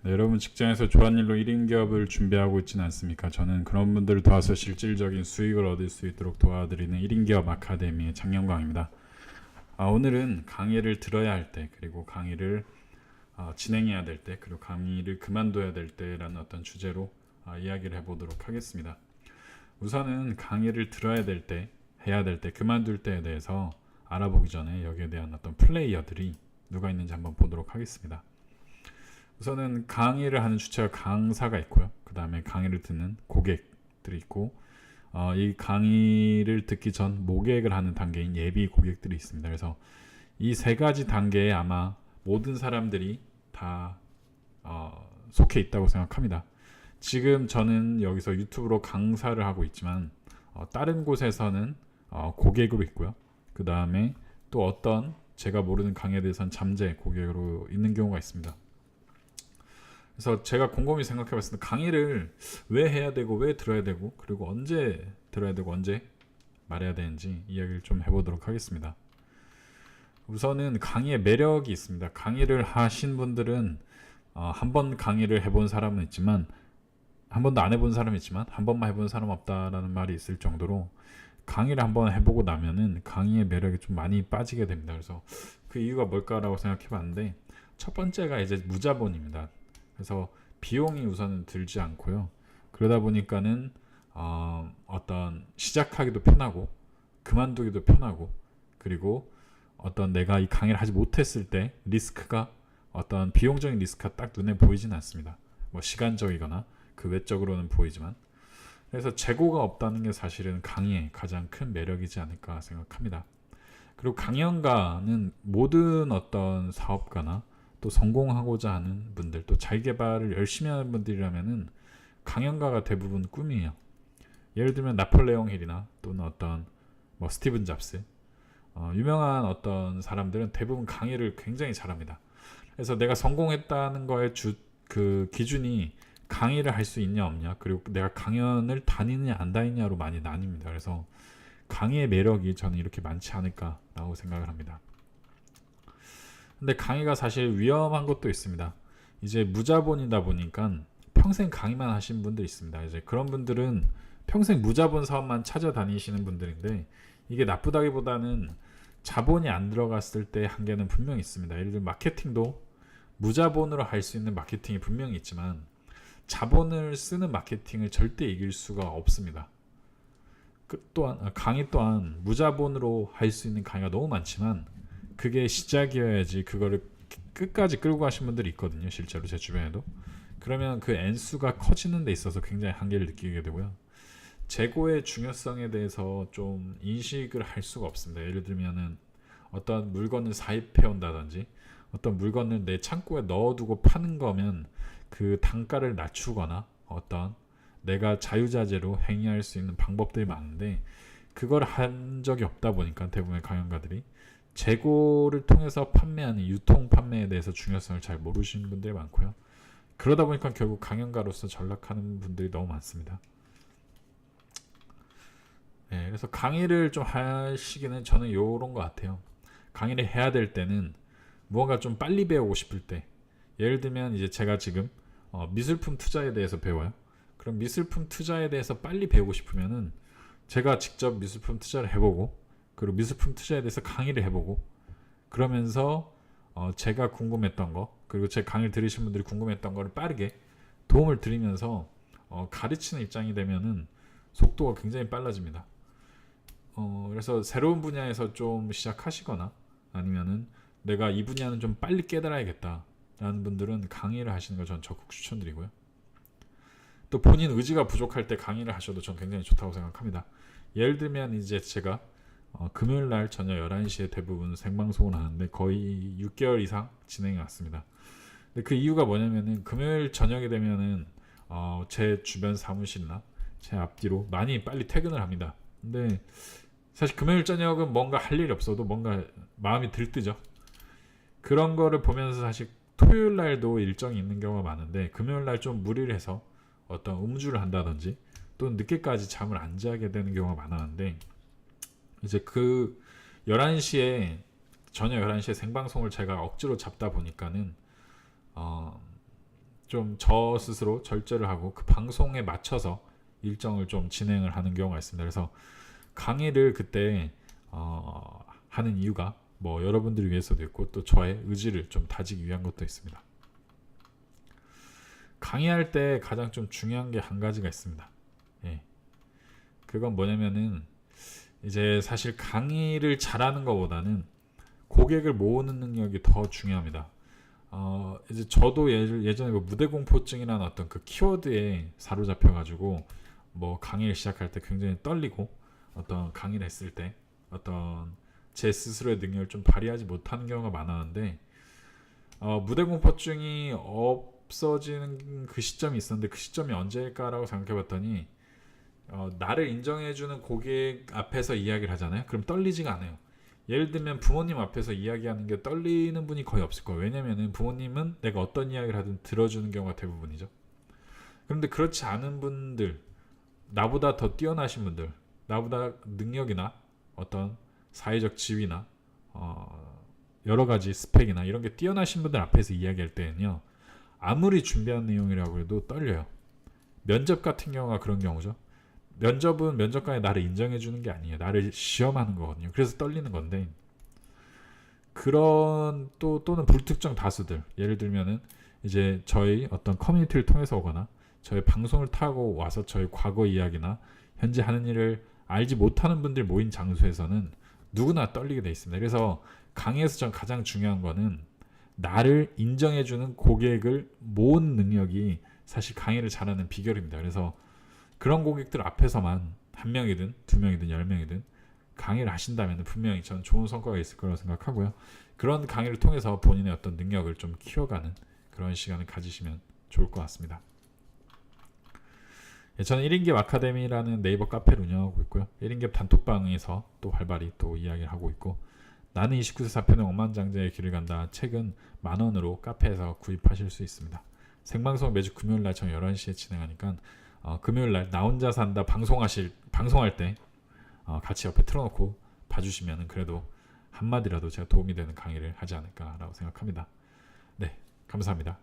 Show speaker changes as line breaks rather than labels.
네, 여러분 직장에서 좋아하는 일로 1인 기업을 준비하고 있지는 않습니까? 저는 그런 분들을 도와서 실질적인 수익을 얻을 수 있도록 도와드리는 1인 기업 아카데미의 장영광입니다. 오늘은 강의를 들어야 할 때, 그리고 강의를 진행해야 될 때, 그리고 강의를 그만둬야 될 때라는 어떤 주제로 이야기를 해보도록 하겠습니다. 우선은 강의를 들어야 될 때, 해야 될 때, 그만둘 때에 대해서 알아보기 전에 여기에 대한 어떤 플레이어들이 누가 있는지 한번 보도록 하겠습니다. 우선은 강의를 하는 주체가 강사가 있고요. 그 다음에 강의를 듣는 고객들이 있고, 이 강의를 듣기 전 모객을 하는 단계인 예비 고객들이 있습니다. 그래서 이 세 가지 단계에 아마 모든 사람들이 다 속해 있다고 생각합니다. 지금 저는 여기서 유튜브로 강사를 하고 있지만 다른 곳에서는 고객으로 있고요. 그 다음에 또 어떤 제가 모르는 강의에 대해서는 잠재 고객으로 있는 경우가 있습니다. 그래서 제가 곰곰이 생각해 봤을 때 강의를 왜 해야 되고 왜 들어야 되고 그리고 언제 들어야 되고 언제 말해야 되는지 이야기를 좀 해보도록 하겠습니다. 우선은 강의의 매력이 있습니다. 강의를 하신 분들은 한 번 강의를 해본 사람은 있지만 한 번도 안 해본 사람이 있지만 한 번만 해본 사람 없다라는 말이 있을 정도로 강의를 한번 해보고 나면은 강의의 매력이 좀 많이 빠지게 됩니다. 그래서 그 이유가 뭘까라고 생각해 봤는데 첫 번째가 이제 무자본입니다. 그래서 비용이 우선은 들지 않고요. 그러다 보니까는 어떤 시작하기도 편하고 그만두기도 편하고 그리고 어떤 내가 이 강의를 하지 못했을 때 리스크가 어떤 비용적인 리스크가 딱 눈에 보이진 않습니다. 뭐 시간적이거나 그 외적으로는 보이지만 그래서 재고가 없다는 게 사실은 강의의 가장 큰 매력이지 않을까 생각합니다. 그리고 강연가는 모든 어떤 사업가나 또 성공하고자 하는 분들 또 자기개발을 열심히 하는 분들이라면은 강연가가 대부분 꿈이에요. 예를 들면 나폴레옹 힐이나 또는 어떤 뭐 스티븐 잡스 유명한 어떤 사람들은 대부분 강의를 굉장히 잘합니다. 그래서 내가 성공했다는 거의 그 기준이 강의를 할 수 있냐 없냐 그리고 내가 강연을 다니느냐 안 다니냐로 많이 나뉩니다. 그래서 강의의 매력이 저는 이렇게 많지 않을까라고 생각을 합니다. 근데 강의가 사실 위험한 것도 있습니다. 이제 무자본이다 보니까 평생 강의만 하신 분들 있습니다. 이제 그런 분들은 평생 무자본 사업만 찾아다니시는 분들인데 이게 나쁘다기보다는 자본이 안 들어갔을 때 한계는 분명히 있습니다. 예를 들면 마케팅도 무자본으로 할 수 있는 마케팅이 분명히 있지만 자본을 쓰는 마케팅을 절대 이길 수가 없습니다. 또한 강의 또한 무자본으로 할 수 있는 강의가 너무 많지만 그게 시작이어야지 그거를 끝까지 끌고 가신 분들이 있거든요. 실제로 제 주변에도. 그러면 그 N수가 커지는 데 있어서 굉장히 한계를 느끼게 되고요. 재고의 중요성에 대해서 좀 인식을 할 수가 없습니다. 예를 들면은 어떤 물건을 사입해 온다든지 어떤 물건을 내 창고에 넣어두고 파는 거면 그 단가를 낮추거나 어떤 내가 자유자재로 행위할 수 있는 방법들이 많은데 그걸 한 적이 없다 보니까 대부분의 강연가들이 재고를 통해서 판매하는 유통 판매에 대해서 중요성을 잘 모르시는 분들이 많고요. 그러다 보니까 결국 강연가로서 전락하는 분들이 너무 많습니다. 네, 그래서 강의를 좀 하시기는 저는 요런 것 같아요. 강의를 해야 될 때는 무언가 좀 빨리 배우고 싶을 때 예를 들면 이제 제가 지금 미술품 투자에 대해서 배워요. 그럼 미술품 투자에 대해서 빨리 배우고 싶으면은 제가 직접 미술품 투자를 해보고 그리고 미술품 투자에 대해서 강의를 해보고 그러면서 제가 궁금했던 거 그리고 제 강의를 들으신 분들이 궁금했던 거를 빠르게 도움을 드리면서 가르치는 입장이 되면은 속도가 굉장히 빨라집니다. 그래서 새로운 분야에서 좀 시작하시거나 아니면은 내가 이 분야는 좀 빨리 깨달아야겠다 라는 분들은 강의를 하시는 걸 저는 적극 추천드리고요. 또 본인 의지가 부족할 때 강의를 하셔도 저는 굉장히 좋다고 생각합니다. 예를 들면 이제 제가 금요일 날 저녁 11시에 대부분 생방송을 하는데 거의 6개월 이상 진행해 왔습니다. 근데 그 이유가 뭐냐면은 금요일 저녁이 되면은 제 주변 사무실이나 제 앞뒤로 많이 빨리 퇴근을 합니다. 근데 사실 금요일 저녁은 뭔가 할 일이 없어도 뭔가 마음이 들뜨죠. 그런 거를 보면서 사실 토요일 날도 일정이 있는 경우가 많은데 금요일 날 좀 무리를 해서 어떤 음주를 한다든지 또는 늦게까지 잠을 안 자게 되는 경우가 많았는데 이제 그 11시에 저녁 11시에 생방송을 제가 억지로 잡다 보니까는 좀 저 스스로 절제를 하고 그 방송에 맞춰서 일정을 좀 진행을 하는 경우가 있습니다. 그래서 강의를 그때 하는 이유가 뭐 여러분들을 위해서도 있고 또 저의 의지를 좀 다지기 위한 것도 있습니다. 강의할 때 가장 좀 중요한 게 한 가지가 있습니다. 예. 그건 뭐냐면은 이제 사실 강의를 잘하는 것보다는 고객을 모으는 능력이 더 중요합니다. 이제 저도 예전에 그 무대공포증이라는 어떤 그 키워드에 사로잡혀가지고 뭐 강의를 시작할 때 굉장히 떨리고 어떤 강의를 했을 때 어떤 제 스스로의 능력을 좀 발휘하지 못하는 경우가 많았는데 무대공포증이 없어지는 그 시점이 있었는데 그 시점이 언제일까라고 생각해봤더니 나를 인정해주는 고객 앞에서 이야기를 하잖아요. 그럼 떨리지가 않아요. 예를 들면 부모님 앞에서 이야기하는 게 떨리는 분이 거의 없을 거예요. 왜냐면은 부모님은 내가 어떤 이야기를 하든 들어주는 경우가 대부분이죠. 그런데 그렇지 않은 분들, 나보다 더 뛰어나신 분들, 나보다 능력이나 어떤 사회적 지위나 여러 가지 스펙이나 이런 게 뛰어나신 분들 앞에서 이야기할 때는요, 아무리 준비한 내용이라고 해도 떨려요. 면접 같은 경우가 그런 경우죠. 면접은 면접관이 나를 인정해 주는 게 아니에요. 나를 시험하는 거거든요. 그래서 떨리는 건데, 그런 또는 불특정 다수들, 예를 들면은 이제 저희 어떤 커뮤니티를 통해서 오거나 저희 방송을 타고 와서 저희 과거 이야기나 현재 하는 일을 알지 못하는 분들 모인 장소에서는 누구나 떨리게 돼 있습니다. 그래서 강의에서 전 가장 중요한 거는 나를 인정해주는 고객을 모은 능력이 사실 강의를 잘하는 비결입니다. 그래서 그런 고객들 앞에서만 한 명이든 두 명이든 10명이든 강의를 하신다면 분명히 저는 좋은 성과가 있을 거라고 생각하고요. 그런 강의를 통해서 본인의 어떤 능력을 좀 키워가는 그런 시간을 가지시면 좋을 것 같습니다. 저는 1인기업 아카데미라는 네이버 카페를 운영하고 있고요. 1인기업 단톡방에서 또 활발히 또 이야기를 하고 있고, 나는 29세 4편의 억만장자의 길을 간다 책은 10,000원으로 카페에서 구입하실 수 있습니다. 생방송 매주 금요일날 저녁 11시에 진행하니까 금요일날 나 혼자 산다 방송할 때 같이 옆에 틀어놓고 봐주시면 그래도 한마디라도 제가 도움이 되는 강의를 하지 않을까라고 생각합니다. 네, 감사합니다.